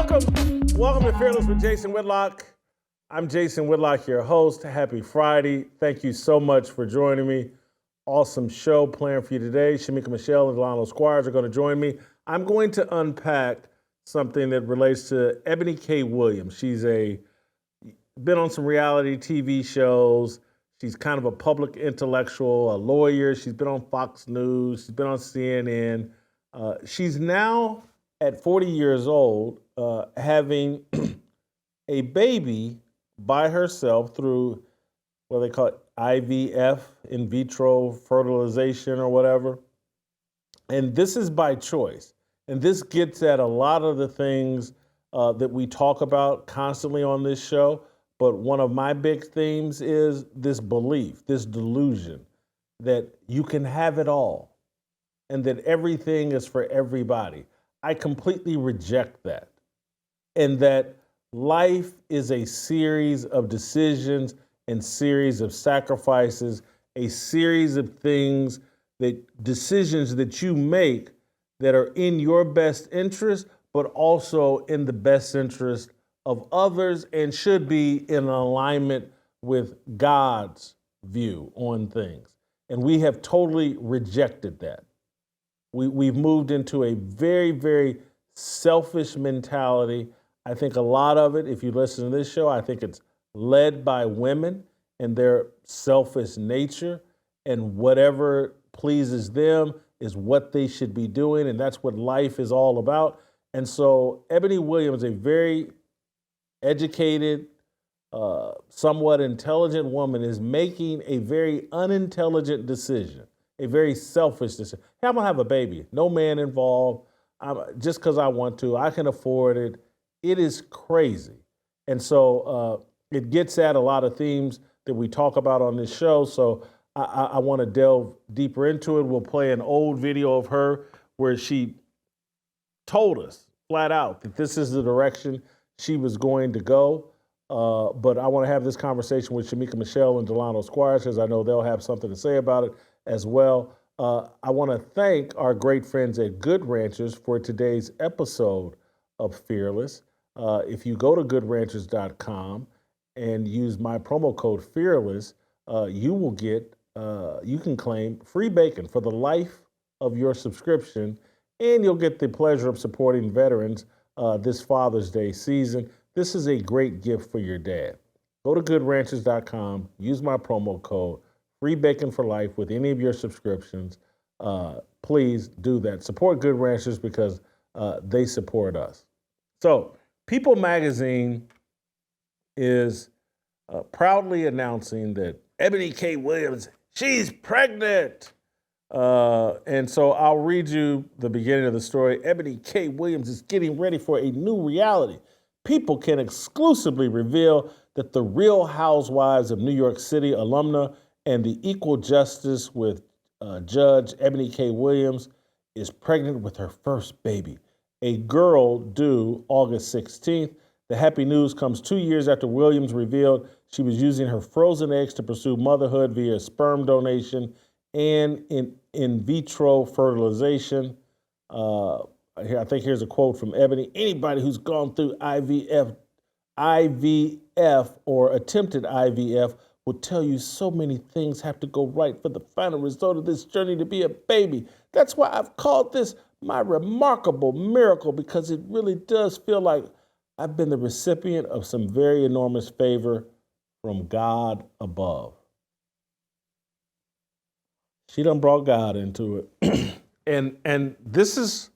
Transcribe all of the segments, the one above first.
Welcome to Fearless with Jason Whitlock. I'm Jason Whitlock, your host. Happy Friday. Thank you so much for joining me. Awesome show planned for you today. Shemeka, Michelle, and Delano Squires are going to join me. I'm going to unpack something that relates to Eboni K. Williams. She's been on some reality TV shows. She's kind of a public intellectual, a lawyer. She's been on Fox News. She's been on CNN. She's now at 40 years old, having a baby by herself through what they call it, IVF, in vitro fertilization or whatever. And this is by choice. And this gets at a lot of the things that we talk about constantly on this show. But one of my big themes is this belief, this delusion that you can have it all and that everything is for everybody. I completely reject that. And that life is a series of decisions and series of sacrifices, a series of decisions that you make that are in your best interest, but also in the best interest of others and should be in alignment with God's view on things. And we have totally rejected that. We've moved into a very, very selfish mentality. I think a lot of it, if you listen to this show, I think it's led by women and their selfish nature, and whatever pleases them is what they should be doing, and that's what life is all about. And so Eboni Williams, a very educated, somewhat intelligent woman, is making a very unintelligent decision, a very selfish decision. Hey, I'm gonna have a baby, no man involved, just because I want to, I can afford it. It is crazy. And so it gets at a lot of themes that we talk about on this show. So I want to delve deeper into it. We'll play an old video of her where she told us flat out that this is the direction she was going to go. But I want to have this conversation with Shemeka, Michelle, and Delano Squires because I know they'll have something to say about it as well. I want to thank our great friends at Good Ranchers for today's episode of Fearless. If you go to goodranchers.com and use my promo code Fearless, you can claim free bacon for the life of your subscription, and you'll get the pleasure of supporting veterans this Father's Day season. This is a great gift for your dad. Go to goodranchers.com, use my promo code, free bacon for life with any of your subscriptions. Please do that. Support Good Ranchers because they support us. So, People Magazine is proudly announcing that Eboni K. Williams, she's pregnant. And so I'll read you the beginning of the story. Eboni K. Williams is getting ready for a new reality. People can exclusively reveal that the Real Housewives of New York City alumna and the Equal Justice with Judge Eboni K. Williams is pregnant with her first baby, a girl due August 16th. The happy news comes 2 years after Williams revealed she was using her frozen eggs to pursue motherhood via sperm donation and in vitro fertilization. I think here's a quote from Eboni. Anybody who's gone through IVF or attempted IVF will tell you so many things have to go right for the final result of this journey to be a baby. That's why I've called this my remarkable miracle, because it really does feel like I've been the recipient of some very enormous favor from God above. She done brought God into it. and this is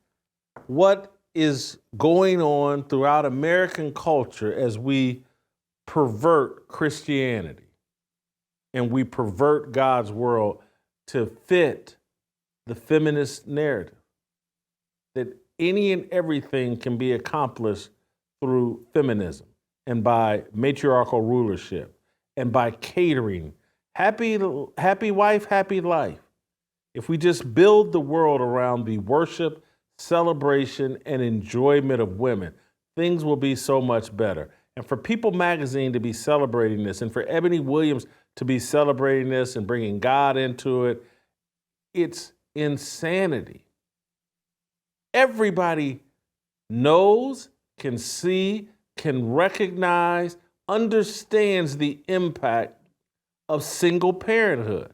what is going on throughout American culture as we pervert Christianity and we pervert God's world to fit the feminist narrative, that any and everything can be accomplished through feminism and by matriarchal rulership and by catering. Happy wife, happy life. If we just build the world around the worship, celebration, and enjoyment of women, things will be so much better. And for People Magazine to be celebrating this, and for Eboni Williams to be celebrating this and bringing God into it, it's insanity. Everybody knows, can see, can recognize, understands the impact of single parenthood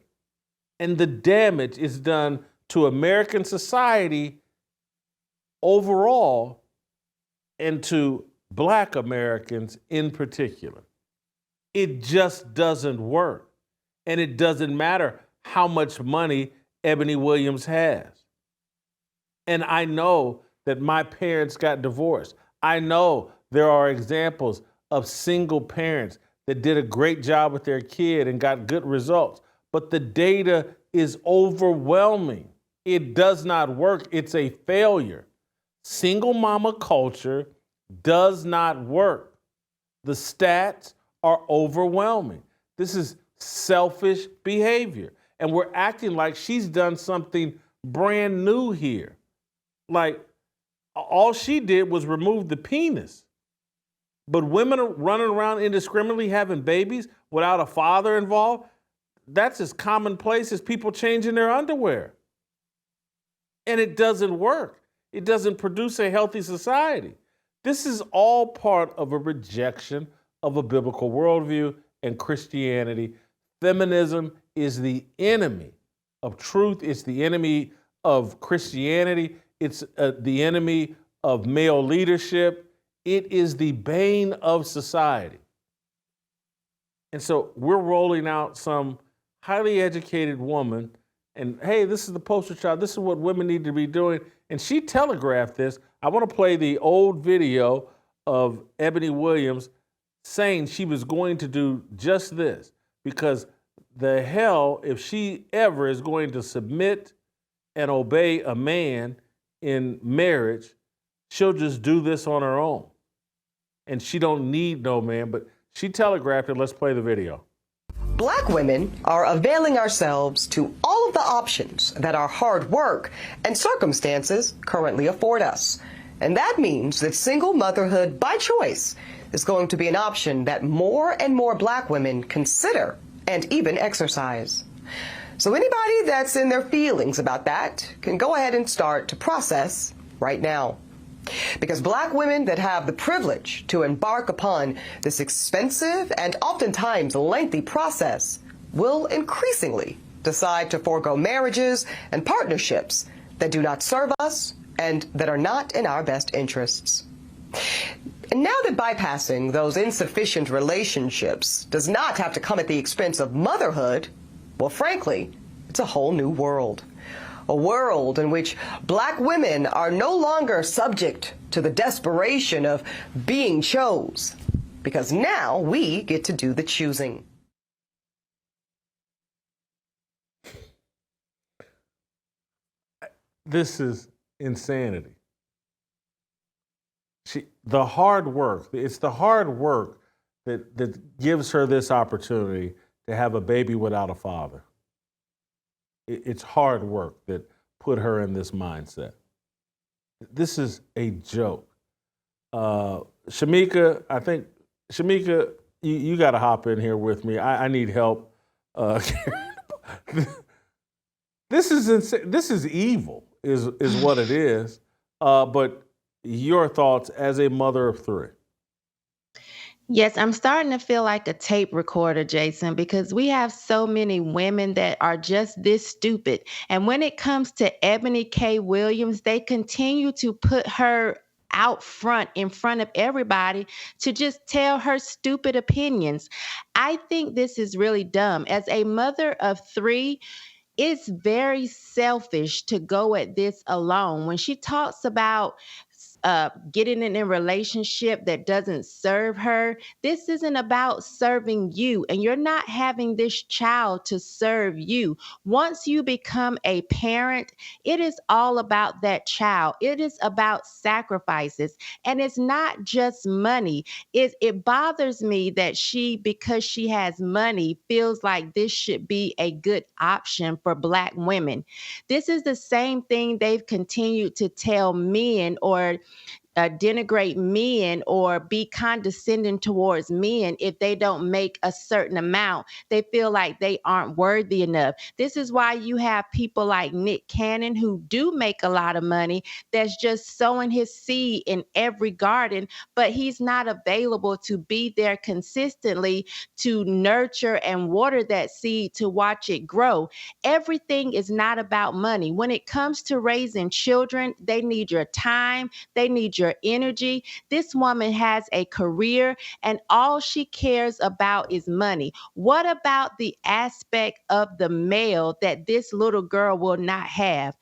and the damage it's done to American society overall and to Black Americans in particular. It just doesn't work. And it doesn't matter how much money Eboni Williams has. And I know that my parents got divorced. I know there are examples of single parents that did a great job with their kid and got good results. But the data is overwhelming. It does not work. It's a failure. Single mama culture does not work. The stats are overwhelming. This is selfish behavior. And we're acting like she's done something brand new here. Like, all she did was remove the penis. But women are running around indiscriminately having babies without a father involved. That's as commonplace as people changing their underwear. And it doesn't work. It doesn't produce a healthy society. This is all part of a rejection of a biblical worldview and Christianity. Feminism is the enemy of truth. It's the enemy of Christianity. It's the enemy of male leadership. It is the bane of society. And so we're rolling out some highly educated woman, and hey, this is the poster child. This is what women need to be doing. And she telegraphed this. I want to play the old video of Eboni Williams saying she was going to do just this, because the hell if she ever is going to submit and obey a man in marriage, she'll just do this on her own. And she don't need no man, but she telegraphed it. Let's play the video. Black women are availing ourselves to all of the options that our hard work and circumstances currently afford us. And that means that single motherhood by choice is going to be an option that more and more Black women consider and even exercise. So anybody that's in their feelings about that can go ahead and start to process right now. Because Black women that have the privilege to embark upon this expensive and oftentimes lengthy process will increasingly decide to forego marriages and partnerships that do not serve us and that are not in our best interests. And now that bypassing those insufficient relationships does not have to come at the expense of motherhood, well, frankly, it's a whole new world. A world in which Black women are no longer subject to the desperation of being chose, because now we get to do the choosing. This is insanity. The hard work, it's the hard work that gives her this opportunity to have a baby without a father. It's hard work that put her in this mindset. This is a joke. Shemeka, you got to hop in here with me. I need help. This is insane. This is evil, is what it is. But your thoughts as a mother of three? Yes, I'm starting to feel like a tape recorder, Jason, because we have so many women that are just this stupid. And when it comes to Eboni K. Williams, they continue to put her out front in front of everybody to just tell her stupid opinions. I think this is really dumb. As a mother of three, it's very selfish to go at this alone. When she talks about getting in a relationship that doesn't serve her, this isn't about serving you, and you're not having this child to serve you. Once you become a parent, it is all about that child. It is about sacrifices, and it's not just money. It bothers me that she, because she has money, feels like this should be a good option for Black women. This is the same thing they've continued to tell men, or denigrate men or be condescending towards men if they don't make a certain amount. They feel like they aren't worthy enough. This is why you have people like Nick Cannon who do make a lot of money, that's just sowing his seed in every garden, but he's not available to be there consistently to nurture and water that seed to watch it grow. Everything is not about money. When it comes to raising children, they need your time, they need your energy. This woman has a career and all she cares about is money. What about the aspect of the male that this little girl will not have?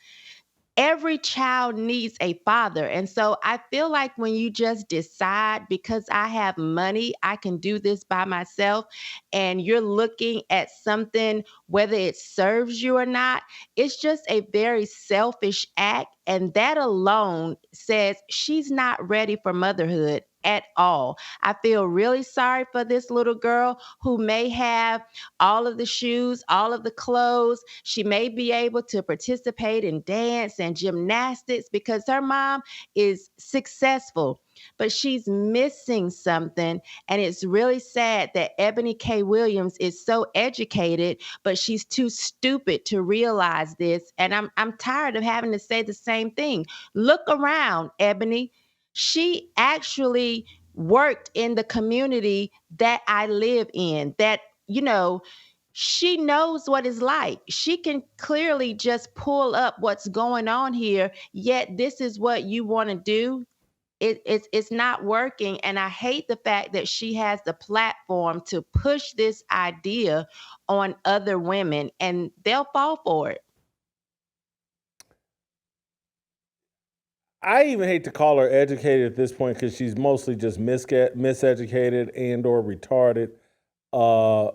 Every child needs a father. And so I feel like when you just decide, because I have money, I can do this by myself, and you're looking at something, whether it serves you or not, it's just a very selfish act. And that alone says she's not ready for motherhood at all. I feel really sorry for this little girl who may have all of the shoes, all of the clothes. She may be able to participate in dance and gymnastics because her mom is successful, but she's missing something. And it's really sad that Eboni K. Williams is so educated, but she's too stupid to realize this. And I'm tired of having to say the same thing. Look around, Ebony. She actually worked in the community that I live in, that, you know, she knows what it's like. She can clearly just pull up what's going on here, yet this is what you want to do. It's not working. And I hate the fact that she has the platform to push this idea on other women and they'll fall for it. I even hate to call her educated at this point because she's mostly just miseducated and or retarded. Uh,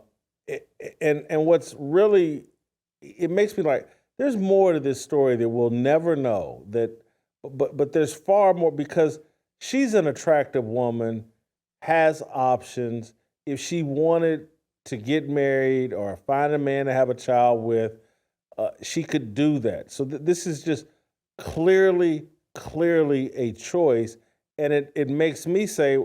and what's really, it makes me like there's more to this story that we'll never know. But there's far more because she's an attractive woman, has options. If she wanted to get married or find a man to have a child with, she could do that. So this is just clearly a choice, and it makes me say,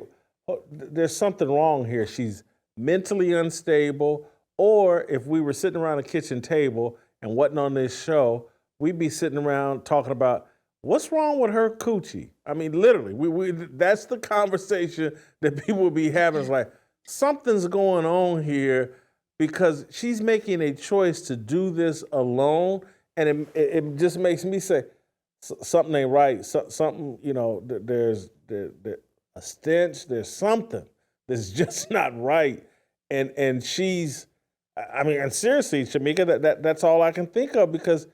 oh, there's something wrong here. She's mentally unstable, or if we were sitting around a kitchen table and wasn't on this show, we'd be sitting around talking about what's wrong with her coochie. I mean, literally, we that's the conversation that people would be having. It's like something's going on here because she's making a choice to do this alone, and it just makes me say something ain't right. Something, there's a stench. There's something that's just not right. And she's, I mean, and seriously, Shemeka, that's all I can think of because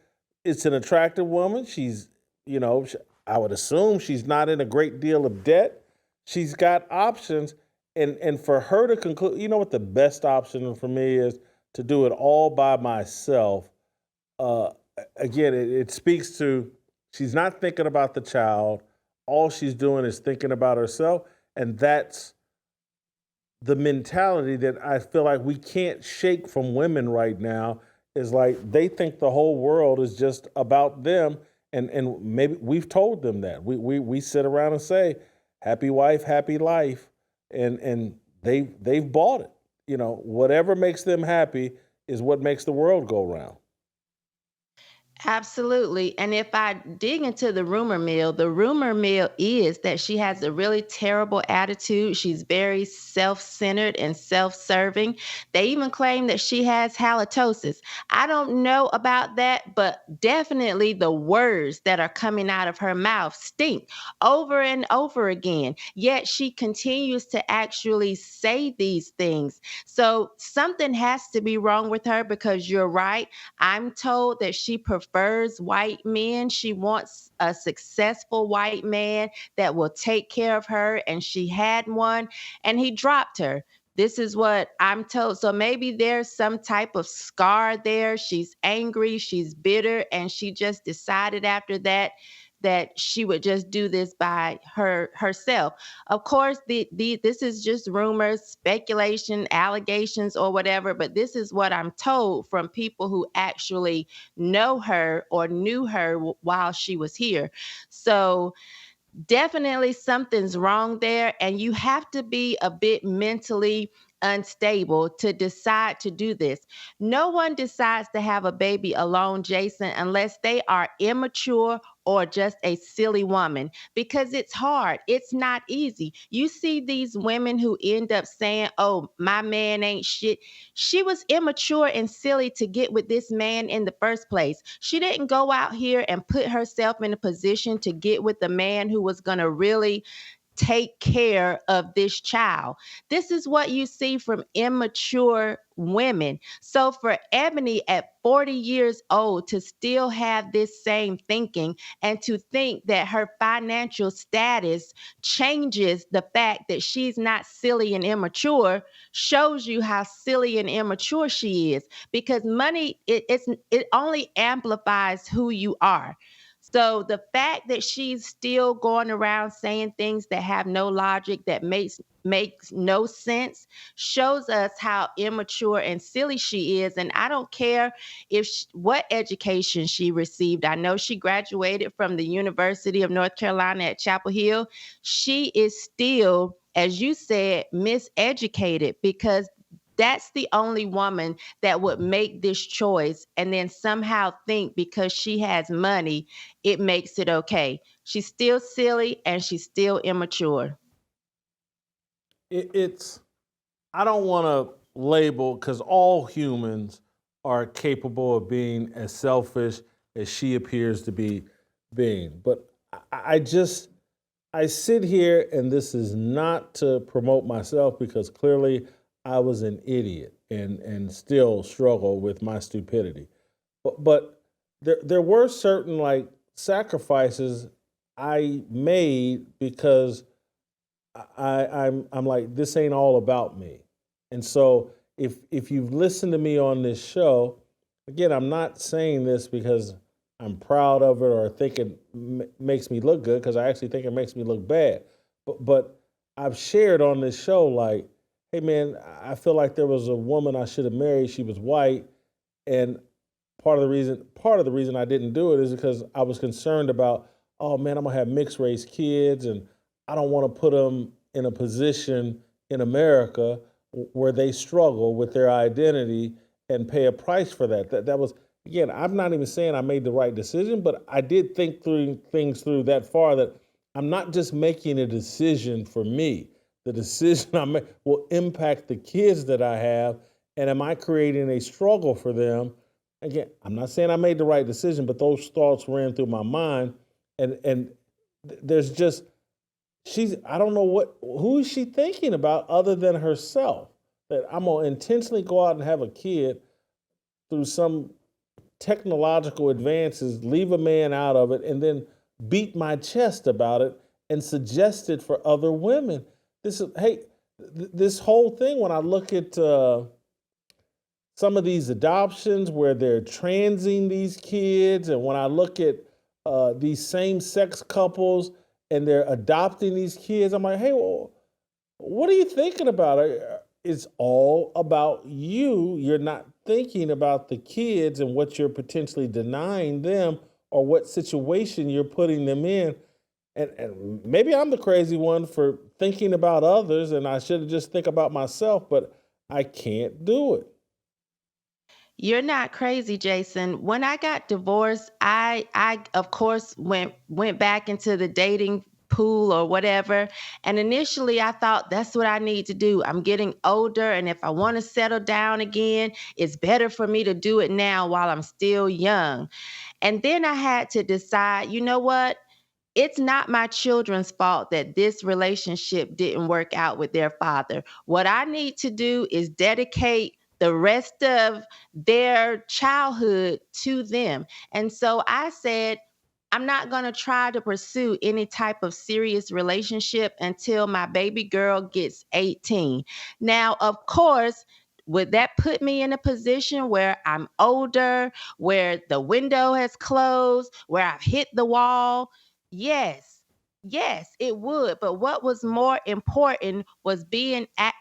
it's an attractive woman. She's, I would assume she's not in a great deal of debt. She's got options. And for her to conclude, you know what the best option for me is? To do it all by myself. Again, it speaks to she's not thinking about the child. All she's doing is thinking about herself. And that's the mentality that I feel like we can't shake from women right now, is like they think the whole world is just about them. And maybe we've told them that. We sit around and say, happy wife, happy life. And they've bought it. Whatever makes them happy is what makes the world go round. Absolutely. And if I dig into the rumor mill is that she has a really terrible attitude. She's very self centered and self serving. They even claim that she has halitosis. I don't know about that, but definitely the words that are coming out of her mouth stink over and over again. Yet she continues to actually say these things. So something has to be wrong with her because you're right. I'm told that she prefers white men. She wants a successful white man that will take care of her, and she had one, and he dropped her. This is what I'm told. So maybe there's some type of scar there. She's angry, she's bitter, and she just decided after that that she would just do this by herself. Of course, this is just rumors, speculation, allegations, or whatever, but this is what I'm told from people who actually know her or knew her while she was here. So definitely something's wrong there, and you have to be a bit mentally unstable to decide to do this. No one decides to have a baby alone, Jason, unless they are immature or just a silly woman, because it's hard. It's not easy. You see these women who end up saying, "Oh, my man ain't shit." She was immature and silly to get with this man in the first place. She didn't go out here and put herself in a position to get with the man who was going to really take care of this child. This is what you see from immature women. So for Eboni at 40 years old to still have this same thinking and to think that her financial status changes the fact that she's not silly and immature shows you how silly and immature she is, because money it only amplifies who you are. So the fact that she's still going around saying things that have no logic, that makes no sense, shows us how immature and silly she is. And I don't care what education she received. I know she graduated from the University of North Carolina at Chapel Hill. She is still, as you said, miseducated, because that's the only woman that would make this choice and then somehow think because she has money, it makes it okay. She's still silly and she's still immature. It's I don't want to label, because all humans are capable of being as selfish as she appears to be being. But I just I sit here, and this is not to promote myself, because clearly I was an idiot and still struggle with my stupidity. But there were certain like sacrifices I made, because I'm like, this ain't all about me. And so if you've listened to me on this show, again, I'm not saying this because I'm proud of it or think it makes me look good, because I actually think it makes me look bad. But I've shared on this show like, hey man, I feel like there was a woman I should have married. She was white, and part of the reason I didn't do it is because I was concerned about, oh man, I'm gonna have mixed race kids, and I don't want to put them in a position in America where they struggle with their identity and pay a price for that. That was, again, I'm not even saying I made the right decision, but I did think through things through that far, that I'm not just making a decision for me. The decision I make will impact the kids that I have, and am I creating a struggle for them? Again, I'm not saying I made the right decision, but those thoughts ran through my mind, and there's just, I don't know who is she thinking about other than herself, that I'm gonna intentionally go out and have a kid through some technological advances, leave a man out of it, and then beat my chest about it and suggest it for other women. This whole thing, when I look at some of these adoptions where they're transing these kids, and when I look at these same-sex couples and they're adopting these kids, I'm like, hey, well, what are you thinking about? It's all about you. You're not thinking about the kids and what you're potentially denying them, or what situation you're putting them in. And maybe I'm the crazy one for thinking about others, and I should have just think about myself, but I can't do it. You're not crazy, Jason. When I got divorced, I of course went back into the dating pool or whatever. And initially I thought that's what I need to do. I'm getting older, and if I want to settle down again, it's better for me to do it now while I'm still young. And then I had to decide, you know what? It's not my children's fault that this relationship didn't work out with their father. What I need to do is dedicate the rest of their childhood to them. And so I said, I'm not going to try to pursue any type of serious relationship until my baby girl gets 18. Now, of course, would that put me in a position where I'm older, where the window has closed, where I've hit the wall? Yes. Yes, it would. But what was more important was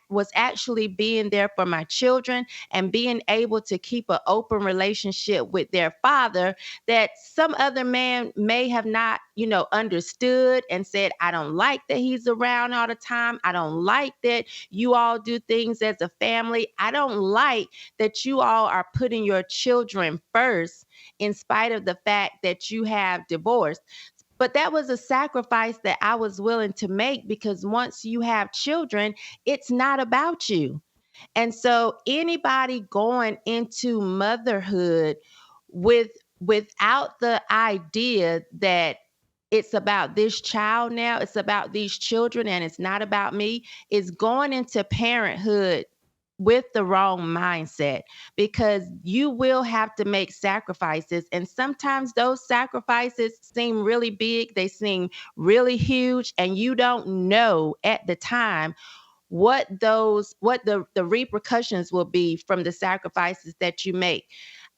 was actually being there for my children and being able to keep an open relationship with their father that some other man may have not, understood and said, I don't like that he's around all the time. I don't like that you all do things as a family. I don't like that you all are putting your children first in spite of the fact that you have divorced. But that was a sacrifice that I was willing to make because once you have children, it's not about you. And so anybody going into motherhood with without the idea that it's about this child now, it's about these children and it's not about me, is going into parenthood with the wrong mindset, because you will have to make sacrifices, and sometimes those sacrifices seem really big, they seem really huge, and you don't know at the time what the repercussions will be from the sacrifices that you make.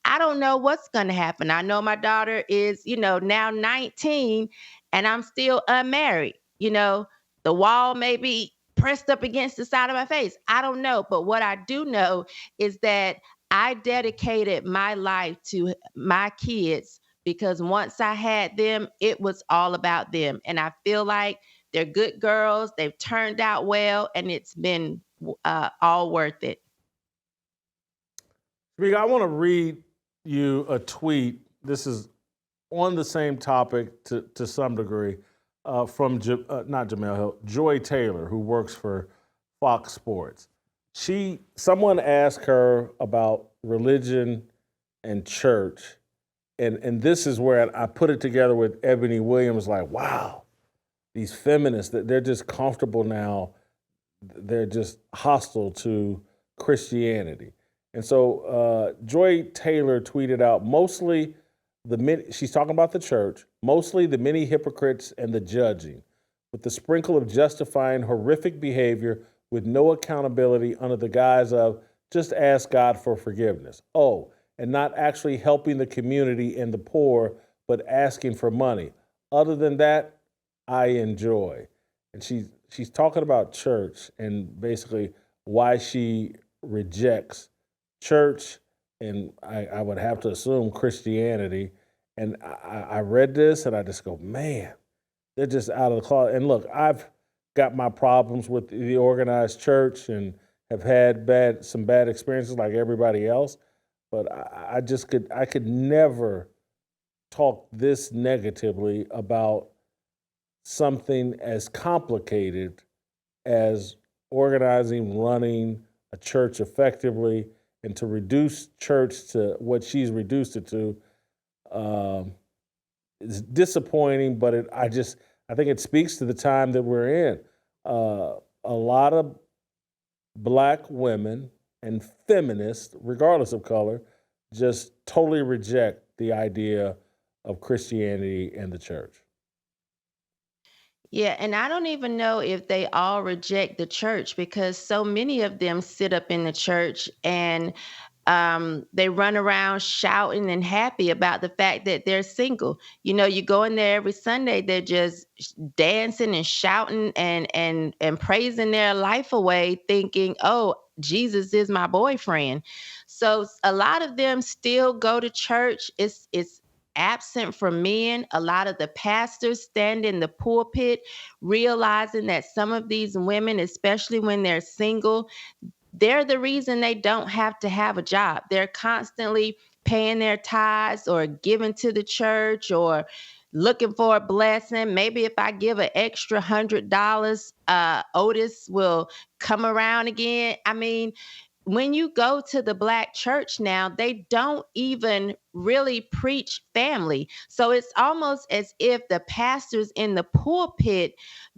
I don't know what's going to happen. I know my daughter is, now 19 and I'm still unmarried. The wall may be pressed up against the side of my face. I don't know. But what I do know is that I dedicated my life to my kids because once I had them, it was all about them. And I feel like they're good girls. They've turned out well, and it's been all worth it. Shemeka, I want to read you a tweet. This is on the same topic to some degree from not Jamel Hill, Joy Taylor, who works for Fox Sports. Someone asked her about religion and church, and this is where I put it together with Eboni Williams. Like, wow, these feminists, they're just comfortable now. They're just hostile to Christianity. And so Joy Taylor tweeted out, she's talking about the church, mostly the many hypocrites and the judging, with the sprinkle of justifying horrific behavior with no accountability under the guise of just ask God for forgiveness. Oh, and not actually helping the community and the poor, but asking for money. Other than that, I enjoy. And she's talking about church and basically why she rejects church, and I would have to assume Christianity. And I read this and I just go, man, they're just out of the closet. And look, I've got my problems with the organized church and have had some bad experiences like everybody else. But I could never talk this negatively about something as complicated as organizing, running a church effectively, and to reduce church to what she's reduced it to is disappointing. But I think it speaks to the time that we're in. A lot of Black women and feminists, regardless of color, just totally reject the idea of Christianity and the church. Yeah, and I don't even know if they all reject the church because so many of them sit up in the church and they run around shouting and happy about the fact that they're single. You go in there every Sunday, they're just dancing and shouting and praising their life away, thinking, "Oh, Jesus is my boyfriend." So a lot of them still go to church. It's absent from men. A lot of the pastors stand in the pulpit realizing that some of these women, especially when they're single, they're the reason they don't have to have a job. They're constantly paying their tithes or giving to the church or looking for a blessing. Maybe if I give an extra $100, Otis will come around again. I mean, when you go to the Black church now, they don't even really preach family. So it's almost as if the pastors in the pulpit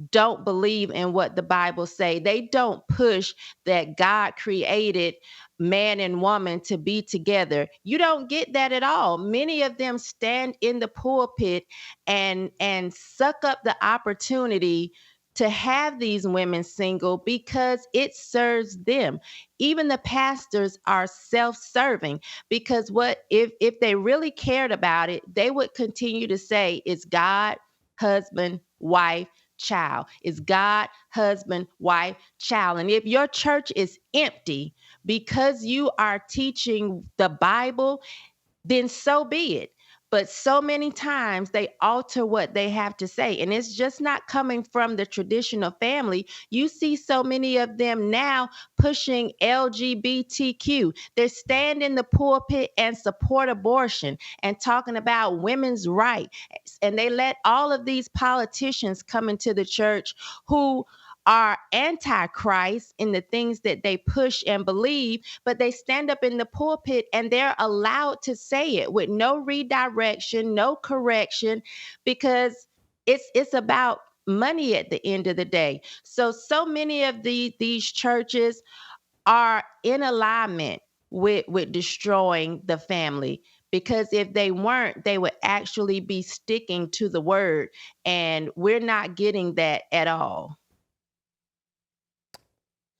don't believe in what the Bible say. They don't push that God created man and woman to be together. You don't get that at all. Many of them stand in the pulpit and suck up the opportunity to have these women single because it serves them. Even the pastors are self-serving because what if they really cared about it, they would continue to say it's God, husband, wife, child. It's God, husband, wife, child. And if your church is empty because you are teaching the Bible, then so be it. But so many times they alter what they have to say. And it's just not coming from the traditional family. You see so many of them now pushing LGBTQ. They stand in the pulpit and support abortion and talking about women's rights. And they let all of these politicians come into the church who are antichrist in the things that they push and believe, but they stand up in the pulpit and they're allowed to say it with no redirection, no correction, because it's about money at the end of the day. So many of these churches are in alignment with destroying the family, because if they weren't, they would actually be sticking to the word, and we're not getting that at all.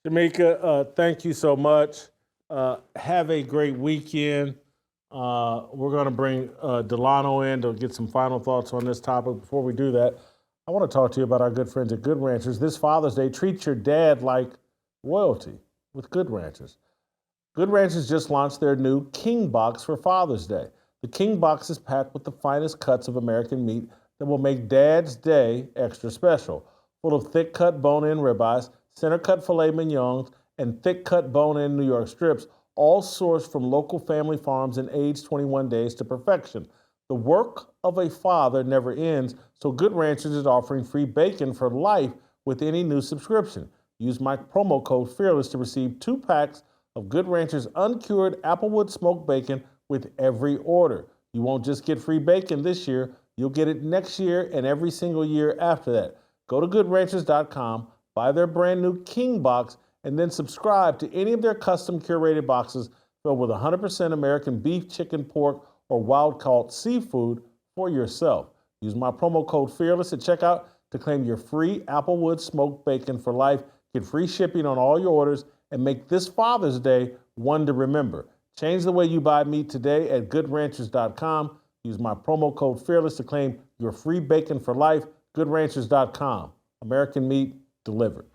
Shemeka, thank you so much. Have a great weekend. We're going to bring Delano in to get some final thoughts on this topic. Before we do that, I want to talk to you about our good friends at Good Ranchers. This Father's Day, treat your dad like royalty with Good Ranchers. Good Ranchers just launched their new King Box for Father's Day. The King Box is packed with the finest cuts of American meat that will make Dad's Day extra special. Full of thick-cut bone-in ribeyes, center-cut filet mignons, and thick-cut bone-in New York strips, all sourced from local family farms and aged 21 days to perfection. The work of a father never ends, so Good Ranchers is offering free bacon for life with any new subscription. Use my promo code FEARLESS to receive 2 packs of Good Ranchers uncured applewood smoked bacon with every order. You won't just get free bacon this year, you'll get it next year and every single year after that. Go to goodranchers.com, buy their brand new King Box, and then subscribe to any of their custom curated boxes filled with 100% American beef, chicken, pork, or wild-caught seafood for yourself. Use my promo code FEARLESS at checkout to claim your free applewood smoked bacon for life, get free shipping on all your orders, and make this Father's Day one to remember. Change the way you buy meat today at goodranchers.com. Use my promo code FEARLESS to claim your free bacon for life. Goodranchers.com. American meat delivered.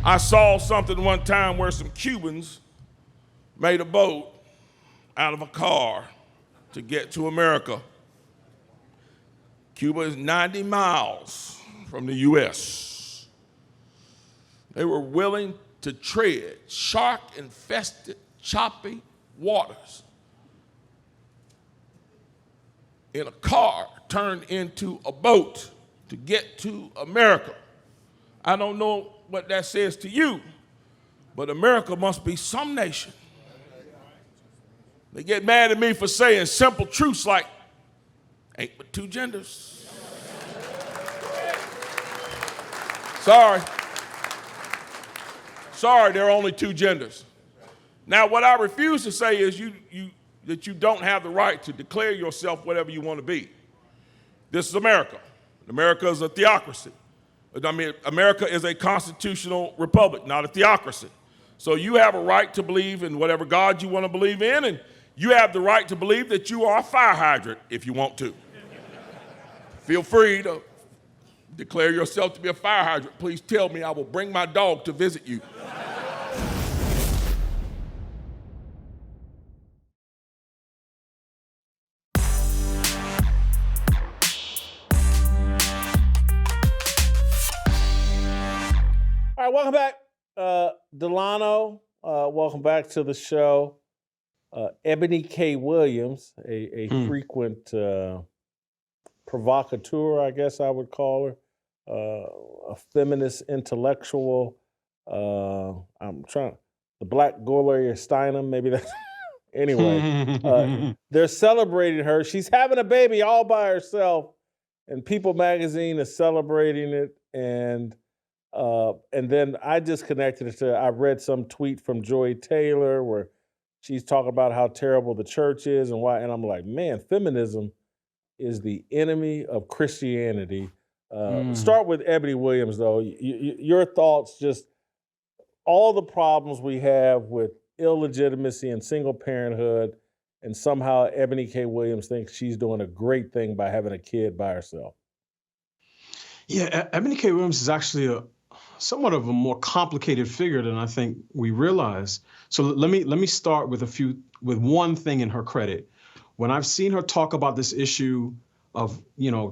I saw something one time where some Cubans made a boat out of a car to get to America. Cuba is 90 miles from the U.S. They were willing to tread shark-infested, choppy waters in a car turned into a boat to get to America. I don't know what that says to you, but America must be some nation. They get mad at me for saying simple truths like, ain't but 2 genders. Sorry, there are only 2 genders. Now, what I refuse to say is that you don't have the right to declare yourself whatever you want to be. This is America. America is a theocracy. I mean, America is a constitutional republic, not a theocracy. So you have a right to believe in whatever God you want to believe in, and you have the right to believe that you are a fire hydrant if you want to. Feel free to declare yourself to be a fire hydrant. Please tell me, I will bring my dog to visit you. All right, welcome back. Delano, welcome back to the show. Eboni K. Williams, a frequent provocateur, I guess I would call her, a feminist intellectual. The Black Gloria Steinem, maybe that's. Anyway, they're celebrating her. She's having a baby all by herself, and People Magazine is celebrating it. And then I just connected it to, I read some tweet from Joy Taylor where she's talking about how terrible the church is and why. And I'm like, man, feminism is the enemy of Christianity. Start with Eboni Williams, though. Your thoughts, just all the problems we have with illegitimacy and single parenthood, and somehow Eboni K. Williams thinks she's doing a great thing by having a kid by herself. Yeah, Eboni K. Williams is actually somewhat of a more complicated figure than I think we realize. So let me start with one thing in her credit. When I've seen her talk about this issue of,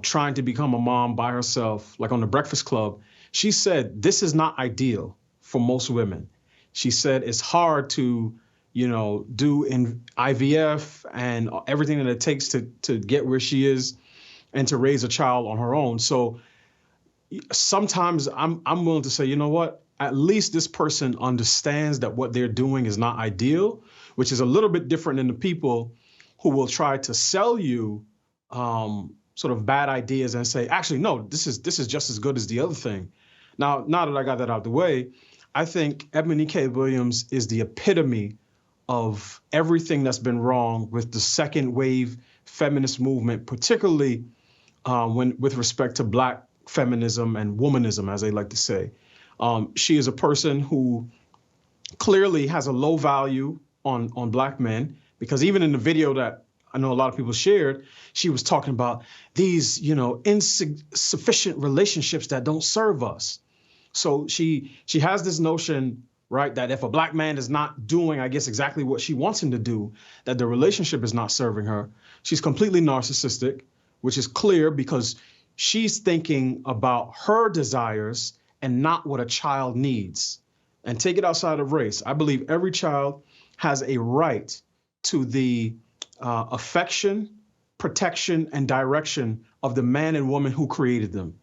trying to become a mom by herself, like on the Breakfast Club, she said this is not ideal for most women. She said it's hard to, do in IVF and everything that it takes to get where she is and to raise a child on her own. So sometimes I'm willing to say, you know what, at least this person understands that what they're doing is not ideal, which is a little bit different than the people who will try to sell you sort of bad ideas and say, actually, no, this is just as good as the other thing. Now that I got that out of the way, I think Eboni K. Williams is the epitome of everything that's been wrong with the second wave feminist movement, particularly with respect to Black feminism and womanism, as they like to say. She is a person who clearly has a low value on Black men, because even in the video that I know a lot of people shared, she was talking about these, insufficient relationships that don't serve us. So she has this notion, right, that if a Black man is not doing, I guess, exactly what she wants him to do, that the relationship is not serving her. She's completely narcissistic, which is clear because she's thinking about her desires and not what a child needs. And take it outside of race. I believe every child has a right to the affection, protection, and direction of the man and woman who created them.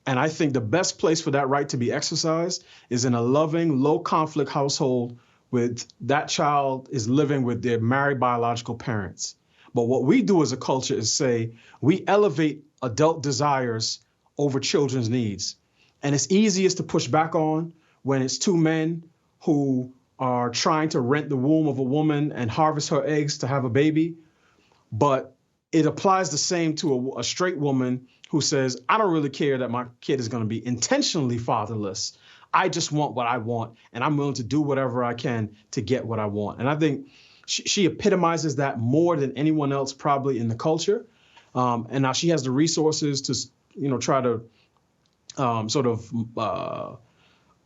And I think the best place for that right to be exercised is in a loving, low conflict household with that child is living with their married biological parents. But what we do as a culture is say we elevate adult desires over children's needs. And it's easiest to push back on when it's two men who are trying to rent the womb of a woman and harvest her eggs to have a baby. But it applies the same to a straight woman who says, I don't really care that my kid is going to be intentionally fatherless. I just want what I want, and I'm willing to do whatever I can to get what I want. And I think she epitomizes that more than anyone else probably in the culture. And now she has the resources to, try to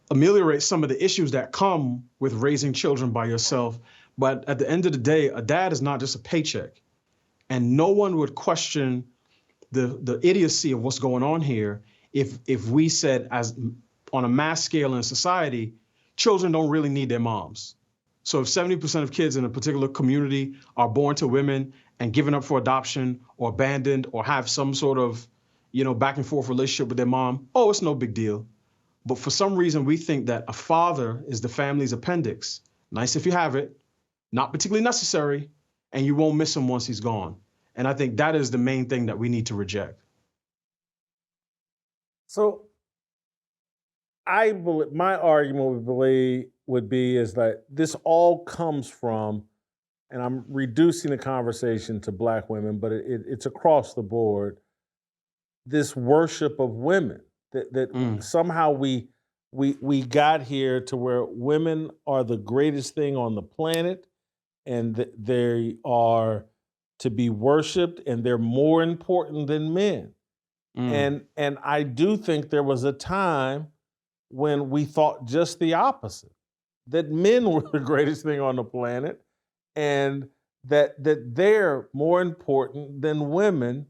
ameliorate some of the issues that come with raising children by yourself. But at the end of the day, a dad is not just a paycheck. And no one would question the idiocy of what's going on here if we said, as on a mass scale in society, children don't really need their moms. So if 70% of kids in a particular community are born to women and given up for adoption or abandoned or have some sort of, back and forth relationship with their mom, it's no big deal. But for some reason, we think that a father is the family's appendix. Nice if you have it, not particularly necessary, and you won't miss him once he's gone. And I think that is the main thing that we need to reject. So I believe, my argument would be is that this all comes from, and I'm reducing the conversation to Black women, but it's across the board, this worship of women, that somehow we got here to where women are the greatest thing on the planet, and that they are to be worshipped, and they're more important than men. And I do think there was a time when we thought just the opposite, that men were the greatest thing on the planet, and that they're more important than women.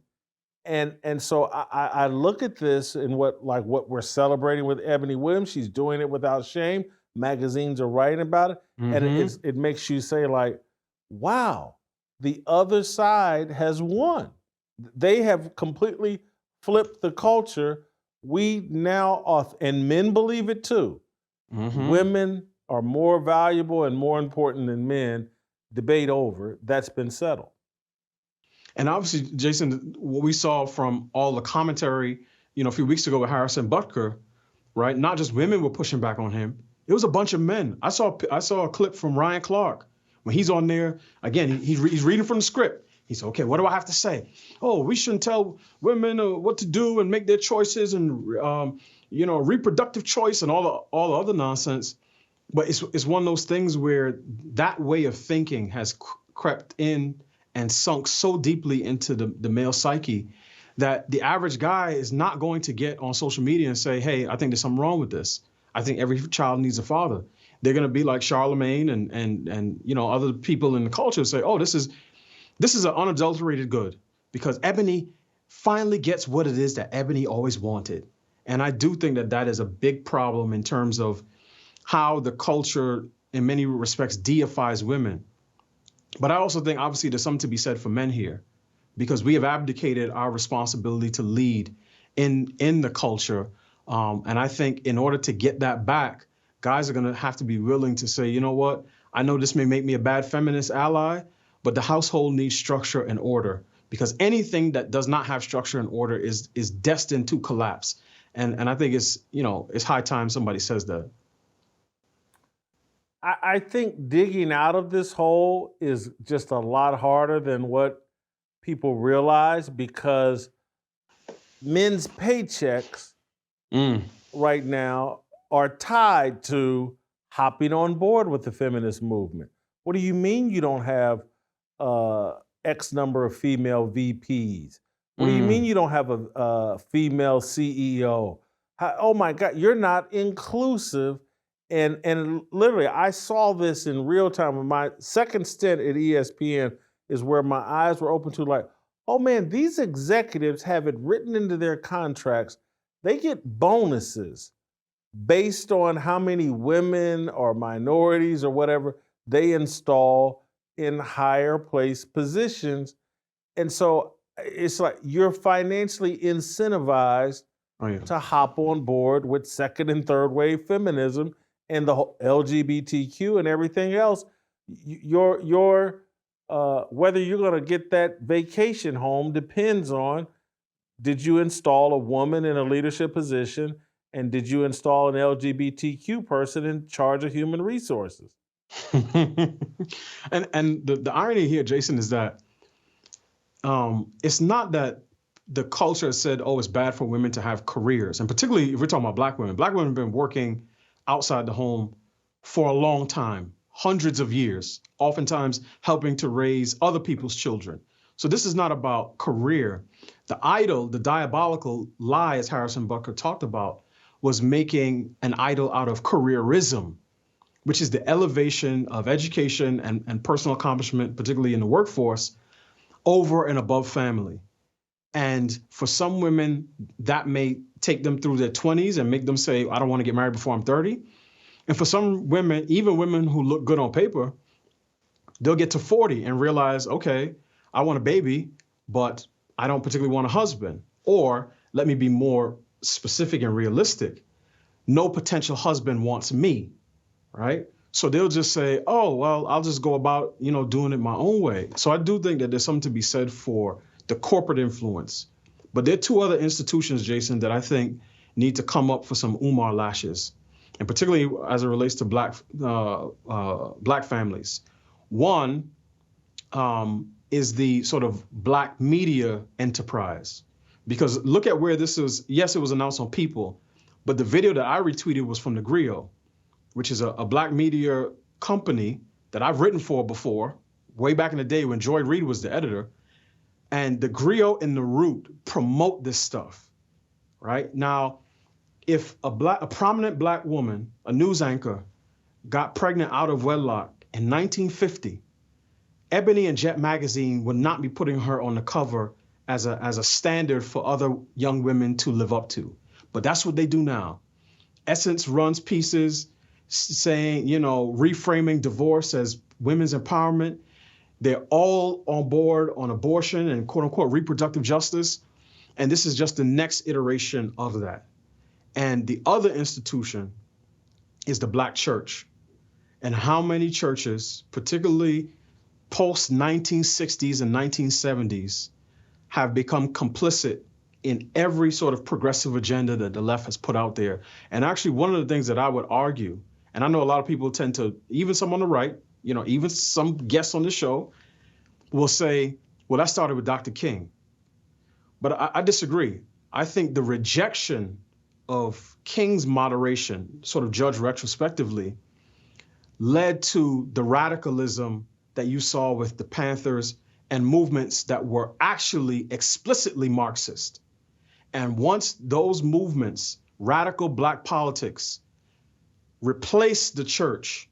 And so I look at this and what we're celebrating with Eboni Williams. She's doing it without shame. Magazines are writing about it, and it makes you say, like, wow, the other side has won. They have completely flipped the culture. We now are, and men believe it too. Women are more valuable and more important than men. Debate over. That's been settled. And obviously, Jason, what we saw from all the commentary, a few weeks ago with Harrison Butker, right? Not just women were pushing back on him. It was a bunch of men. I saw a clip from Ryan Clark when he's on there. Again, he's reading from the script. He said, okay, what do I have to say? Oh, we shouldn't tell women what to do and make their choices and, reproductive choice and all the other nonsense. But it's one of those things where that way of thinking has crept in and sunk so deeply into the male psyche that the average guy is not going to get on social media and say, hey, I think there's something wrong with this. I think every child needs a father. They're going to be like Charlemagne and other people in the culture say, oh, this is an unadulterated good, because Eboni finally gets what it is that Eboni always wanted. And I do think that is a big problem in terms of how the culture in many respects deifies women. But I also think obviously there's something to be said for men here, because we have abdicated our responsibility to lead in the culture. And I think in order to get that back, guys are going to have to be willing to say, you know what, I know this may make me a bad feminist ally, but the household needs structure and order, because anything that does not have structure and order is destined to collapse. And I think it's high time somebody says that. I think digging out of this hole is just a lot harder than what people realize, because men's paychecks right now are tied to hopping on board with the feminist movement. What do you mean you don't have X number of female VPs? What do you mean you don't have a female CEO? Oh my God, you're not inclusive. And literally, I saw this in real time. In my second stint at ESPN is where my eyes were open to, like, oh man, these executives have it written into their contracts. They get bonuses based on how many women or minorities or whatever they install in higher placed positions. And so it's like you're financially incentivized to hop on board with second and third wave feminism and the whole LGBTQ and everything else. Your whether you're going to get that vacation home depends on, did you install a woman in a leadership position, and did you install an LGBTQ person in charge of human resources? And the irony here, Jason, is that it's not that the culture has said, oh, it's bad for women to have careers. And particularly if we're talking about black women have been working outside the home for a long time, hundreds of years, oftentimes helping to raise other people's children. So this is not about career. The diabolical lie, as Harrison Bucker talked about, was making an idol out of careerism, which is the elevation of education and personal accomplishment, particularly in the workforce, over and above family. And for some women, that may take them through their 20s and make them say, I don't want to get married before I'm 30. And for some women, even women who look good on paper, they'll get to 40 and realize, okay, I want a baby, but I don't particularly want a husband. Or let me be more specific and realistic. No potential husband wants me, right? So they'll just say, oh, well, I'll just go about, doing it my own way. So I do think that there's something to be said for the corporate influence. But there are two other institutions, Jason, that I think need to come up for some Umar lashes, and particularly as it relates to black families. One is the sort of black media enterprise. Because look at where this is. Yes, it was announced on People, but the video that I retweeted was from the Grio, which is a black media company that I've written for before, way back in the day when Joy Reid was the editor. And the Grio and the Root promote this stuff, right? Now, if a prominent black woman, a news anchor, got pregnant out of wedlock in 1950, Ebony and Jet magazine would not be putting her on the cover as a standard for other young women to live up to. But that's what they do now. Essence runs pieces saying, reframing divorce as women's empowerment. They're all on board on abortion and quote unquote reproductive justice. And this is just the next iteration of that. And the other institution is the black church. And how many churches, particularly post 1960s and 1970s, have become complicit in every sort of progressive agenda that the left has put out there. And actually, one of the things that I would argue, and I know a lot of people tend to, even some on the right, even some guests on the show will say, Well, that started with Dr. King. But I disagree. I think the rejection of King's moderation, sort of judged retrospectively, led to the radicalism that you saw with the Panthers and movements that were actually explicitly Marxist. And once those movements, radical Black politics, replaced the church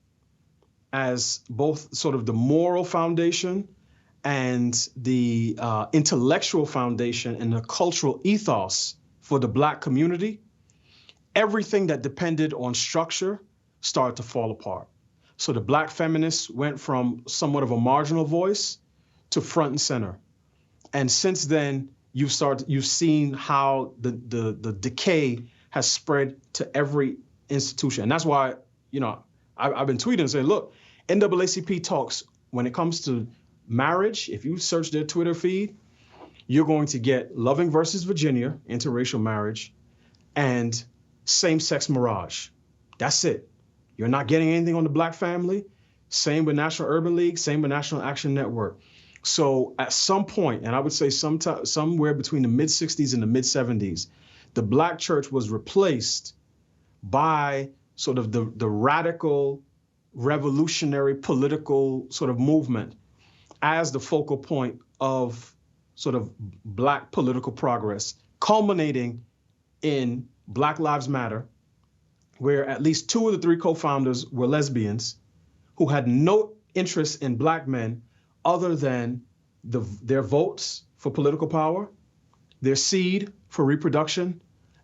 as both sort of the moral foundation and the intellectual foundation and the cultural ethos for the Black community, everything that depended on structure started to fall apart. So the Black feminists went from somewhat of a marginal voice to front and center. And since then, you've seen how the decay has spread to every institution. And that's why, I've been tweeting and saying, look, NAACP talks, when it comes to marriage, if you search their Twitter feed, you're going to get Loving versus Virginia, interracial marriage, and same-sex marriage. That's it. You're not getting anything on the Black family. Same with National Urban League, same with National Action Network. So at some point, and I would say somewhere between the mid-60s and the mid-70s, the Black church was replaced by sort of the radical, revolutionary political sort of movement as the focal point of sort of Black political progress, culminating in Black Lives Matter, where at least 2 of the 3 co-founders were lesbians who had no interest in Black men other than their votes for political power, their seed for reproduction,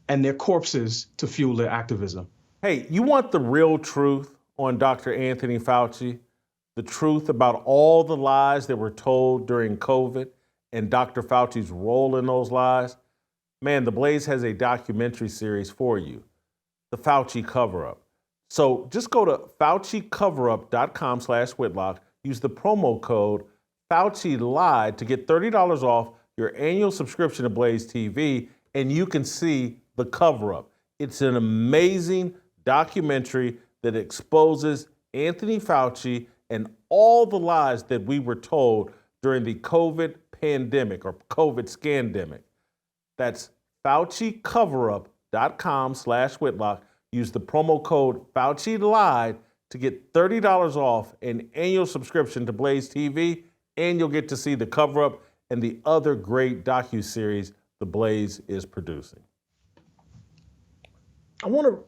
and their corpses to fuel their activism. Hey, you want the real truth on Dr. Anthony Fauci? The truth about all the lies that were told during COVID and Dr. Fauci's role in those lies? Man, The Blaze has a documentary series for you, The Fauci Cover-Up. So just go to FauciCoverup.com/Whitlock, use the promo code Fauci Lied to get $30 off your annual subscription to Blaze TV, and you can see The Cover-Up. It's an amazing documentary that exposes Anthony Fauci and all the lies that we were told during the COVID pandemic or COVID scandemic. That's FauciCoverup.com/Whitlock. Use the promo code Fauci Lied to get $30 off an annual subscription to Blaze TV, and you'll get to see The Cover-Up and the other great docuseries The Blaze is producing. I want to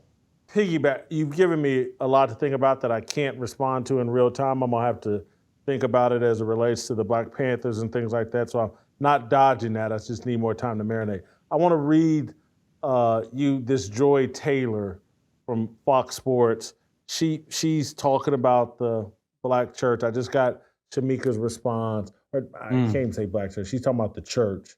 piggyback. You've given me a lot to think about that I can't respond to in real time. I'm going to have to think about it as it relates to the Black Panthers and things like that. So I'm not dodging that. I just need more time to marinate. I want to read you this Joy Taylor from Fox Sports. She's talking about the Black church. I just got Shemeka's response. Or I can't say Black church. She's talking about the church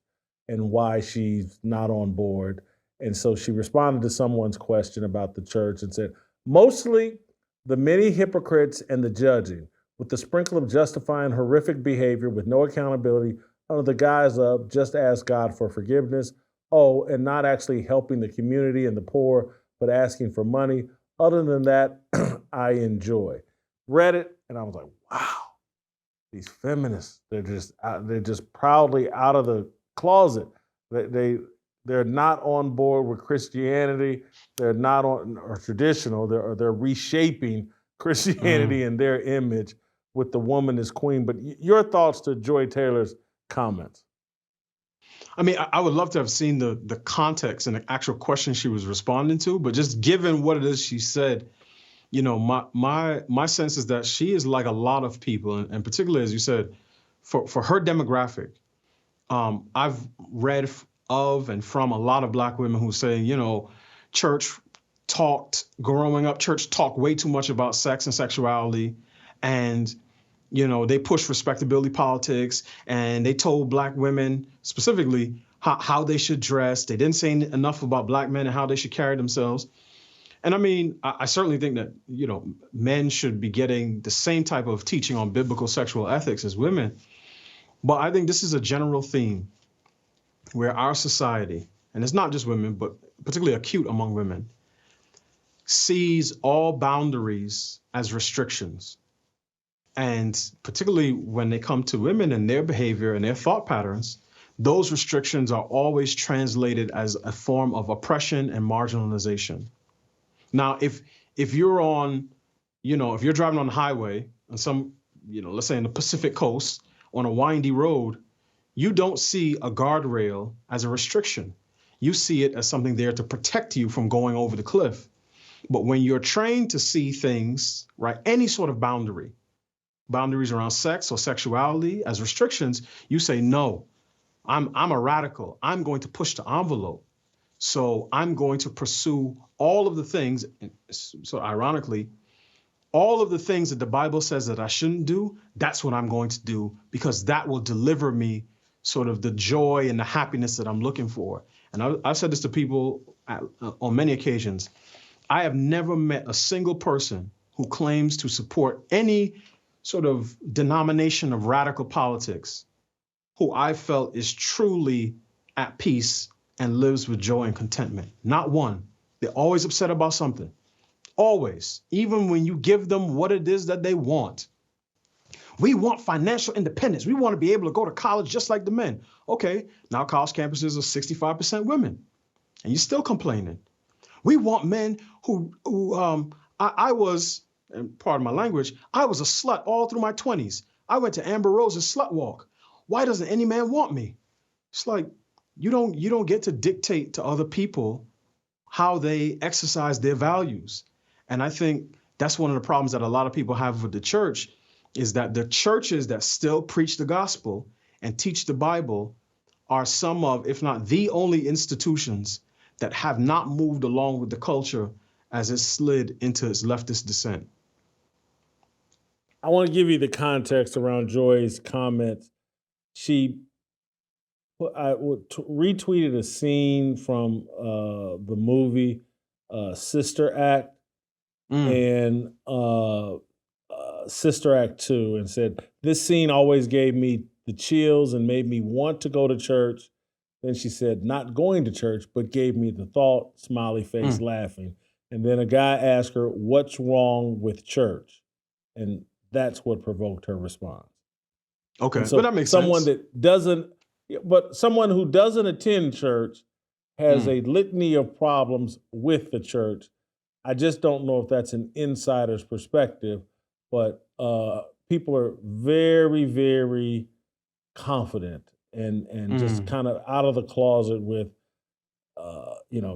and why she's not on board. And so she responded to someone's question about the church and said, mostly the many hypocrites and the judging, with the sprinkle of justifying horrific behavior with no accountability under the guise of just ask God for forgiveness. Oh, and not actually helping the community and the poor, but asking for money. Other than that, I enjoy. Read it, and I was like, wow, these feminists, they're just proudly out of the closet. They're not on board with Christianity. They're not on or traditional. They're reshaping Christianity and their image with the woman as queen. But your thoughts to Joy Taylor's comments? I mean, I would love to have seen the context and the actual question she was responding to, but just given what it is she said, my sense is that she is like a lot of people, and particularly, as you said, for her demographic. I've read of and from a lot of Black women who say, growing up, church talked way too much about sex and sexuality, and they pushed respectability politics, and they told Black women specifically how they should dress. They didn't say enough about Black men and how they should carry themselves. And I mean, I certainly think that, men should be getting the same type of teaching on biblical sexual ethics as women. But I think this is a general theme where our society, and it's not just women, but particularly acute among women, sees all boundaries as restrictions. And particularly when they come to women and their behavior and their thought patterns, those restrictions are always translated as a form of oppression and marginalization. Now, if you're on, if you're driving on the highway on some, let's say in the Pacific Coast on a windy road, you don't see a guardrail as a restriction. You see it as something there to protect you from going over the cliff. But when you're trained to see things, right, any sort of boundaries around sex or sexuality as restrictions, you say, no, I'm a radical. I'm going to push the envelope. So I'm going to pursue all of the things, so ironically, all of the things that the Bible says that I shouldn't do, that's what I'm going to do, because that will deliver me sort of the joy and the happiness that I'm looking for. And I've said this to people on many occasions. I have never met a single person who claims to support any sort of denomination of radical politics who I felt is truly at peace and lives with joy and contentment. Not one. They're always upset about something. Always. Even when you give them what it is that they want. We want financial independence. We want to be able to go to college just like the men. Okay, now college campuses are 65% women, and you're still complaining. We want men who I was, and pardon my language, I was a slut all through my 20s. I went to Amber Rose's slut walk. Why doesn't any man want me? It's like you don't get to dictate to other people how they exercise their values. And I think that's one of the problems that a lot of people have with the church, is that the churches that still preach the gospel and teach the Bible are some of, if not the only institutions that have not moved along with the culture as it slid into its leftist descent. I want to give you the context around Joy's comments. She retweeted a scene from the movie Sister Act and Sister Act 2, and said, this scene always gave me the chills and made me want to go to church. Then she said, not going to church, but gave me the thought, smiley face, laughing. And then a guy asked her, what's wrong with church? And that's what provoked her response. Okay, so but that makes someone sense. Someone who doesn't attend church has a litany of problems with the church. I just don't know if that's an insider's perspective, but people are very, very confident and just kind of out of the closet with,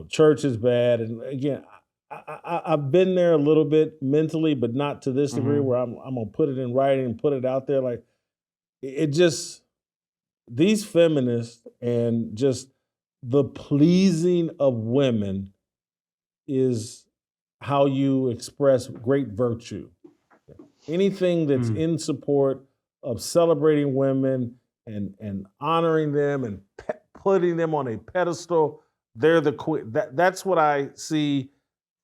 church is bad. And again, I've been there a little bit mentally, but not to this degree where I'm gonna put it in writing and put it out there. Like it just, these feminists and just the pleasing of women is how you express great virtue. Anything that's in support of celebrating women and honoring them and putting them on a pedestal, they're the queen. That's what I see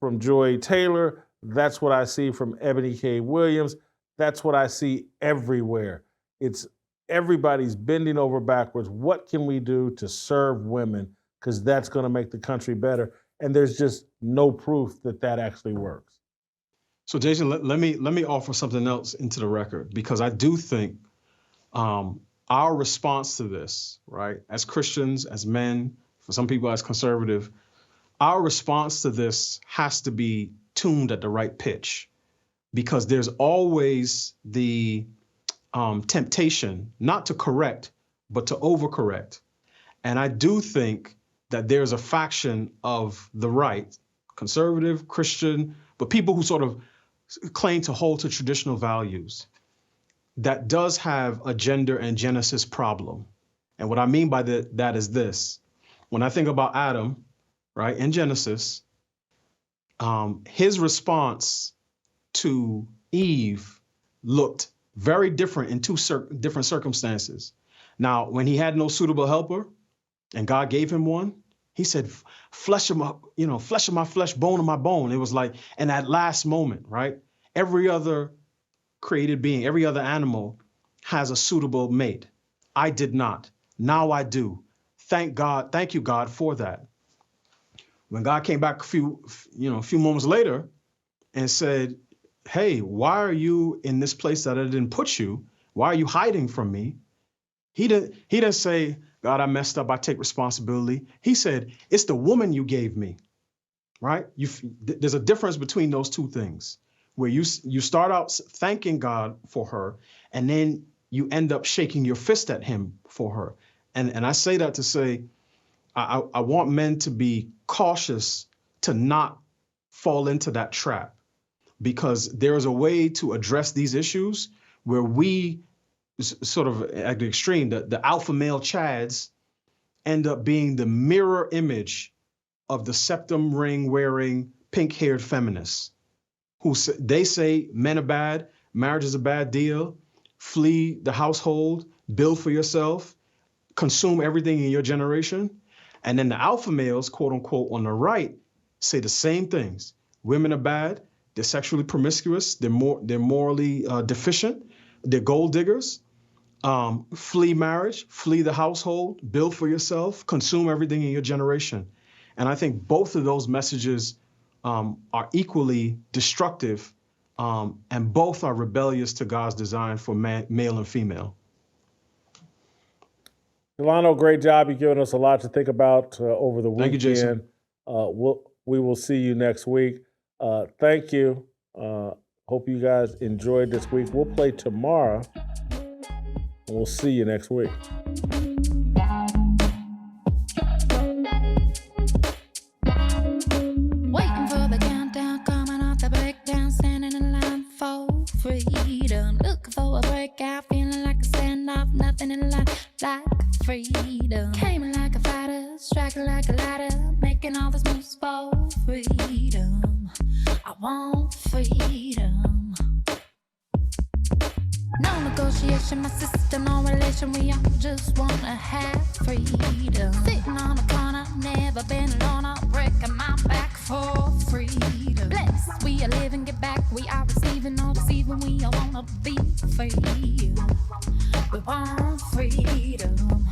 from Joy Taylor. That's what I see from Eboni K. Williams. That's what I see everywhere. It's everybody's bending over backwards. What can we do to serve women? Because that's going to make the country better. And there's just no proof that that actually works. So Jason, let me offer something else into the record, because I do think our response to this, right, as Christians, as men, for some people as conservative, our response to this has to be tuned at the right pitch, because there's always the temptation not to correct, but to overcorrect. And I do think that there's a faction of the right, conservative, Christian, but people who sort of claim to hold to traditional values, that does have a gender and Genesis problem. And what I mean by that is this. When I think about Adam, right, in Genesis, his response to Eve looked very different in two different circumstances. Now, when he had no suitable helper and God gave him one, he said, flesh of my flesh, bone of my bone. It was like in that last moment, right? Every other created being, every other animal has a suitable mate. I did not. Now I do. Thank God. Thank you, God, for that. When God came back a few moments later and said, hey, why are you in this place that I didn't put you? Why are you hiding from me? He didn't say, God, I messed up, I take responsibility. He said, it's the woman you gave me, right? There's a difference between those two things, where you start out thanking God for her, and then you end up shaking your fist at him for her. And I say that to say, I want men to be cautious to not fall into that trap, because there is a way to address these issues where we sort of at the extreme, the alpha male chads end up being the mirror image of the septum ring wearing pink haired feminists who they say men are bad, marriage is a bad deal, flee the household, build for yourself, consume everything in your generation. And then the alpha males, quote unquote, on the right say the same things. Women are bad, they're sexually promiscuous, they're morally deficient, they're gold diggers. Flee marriage, flee the household, build for yourself, consume everything in your generation. And I think both of those messages are equally destructive, and both are rebellious to God's design for male and female. Delano, great job. You've given us a lot to think about over the weekend. Thank you, Jason. We will see you next week. Thank you. Hope you guys enjoyed this week. We'll play tomorrow. And we'll see you next week. Waiting for the countdown, coming off the breakdown, standing in line for freedom. Looking for a breakout, feeling like a standoff, nothing in life like freedom. Came in like a fighter, striking like a ladder, making all these moves for freedom. I want freedom. No negotiation, my sister, no relation. We all just wanna have freedom. Sitting on the corner, never been alone. I'm breaking my back for freedom. Blessed, we are living, get back. We are receiving, no deceiving. We all wanna be free. We want freedom.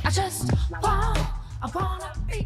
I wanna be.